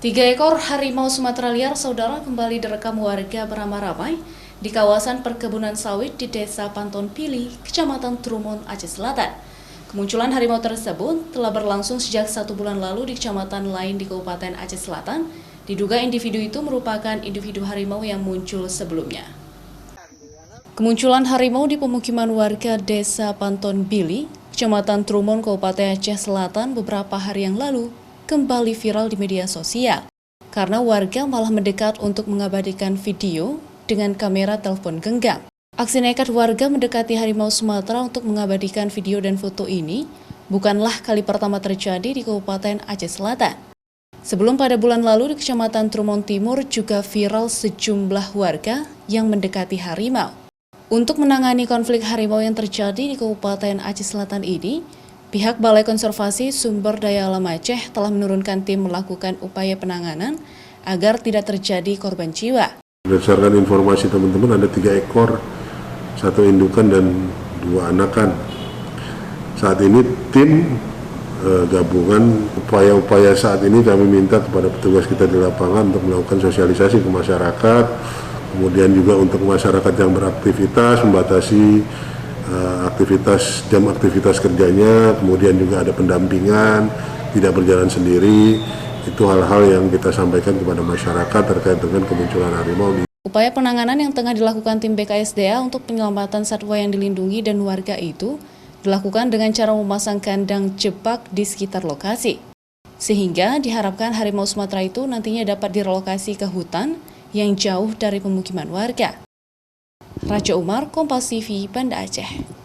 Tiga ekor harimau Sumatera liar, saudara, kembali direkam warga beramai-ramai di kawasan perkebunan sawit di Desa Panton Pili, Kecamatan Trumon, Aceh Selatan. Kemunculan harimau tersebut telah berlangsung sejak 1 bulan lalu di kecamatan lain di Kabupaten Aceh Selatan. Diduga individu itu merupakan individu harimau yang muncul sebelumnya. Kemunculan harimau di pemukiman warga Desa Panton Pili, Kecamatan Trumon, Kabupaten Aceh Selatan beberapa hari yang lalu kembali viral di media sosial karena warga malah mendekat untuk mengabadikan video dengan kamera telepon genggam. Aksi nekat warga mendekati harimau Sumatera untuk mengabadikan video dan foto ini bukanlah kali pertama terjadi di Kabupaten Aceh Selatan. Sebelum pada bulan lalu di Kecamatan Trumon Timur juga viral sejumlah warga yang mendekati harimau. Untuk menangani konflik harimau yang terjadi di Kabupaten Aceh Selatan ini, pihak Balai Konservasi Sumber Daya Alam Aceh telah menurunkan tim melakukan upaya penanganan agar tidak terjadi korban jiwa. Berdasarkan informasi teman-teman, ada 3 ekor, 1 indukan dan 2 anakan. Saat ini tim gabungan upaya-upaya saat ini kami minta kepada petugas kita di lapangan untuk melakukan sosialisasi ke masyarakat, kemudian juga untuk masyarakat yang beraktivitas membatasi jam aktivitas kerjanya, kemudian juga ada pendampingan, tidak berjalan sendiri. Itu hal-hal yang kita sampaikan kepada masyarakat terkait dengan kemunculan harimau. Upaya penanganan yang tengah dilakukan tim BKSDA untuk penyelamatan satwa yang dilindungi dan warga itu dilakukan dengan cara memasang kandang jebak di sekitar lokasi. Sehingga diharapkan harimau Sumatera itu nantinya dapat direlokasi ke hutan yang jauh dari pemukiman warga. Raja Umar, Kompas TV, Banda Aceh.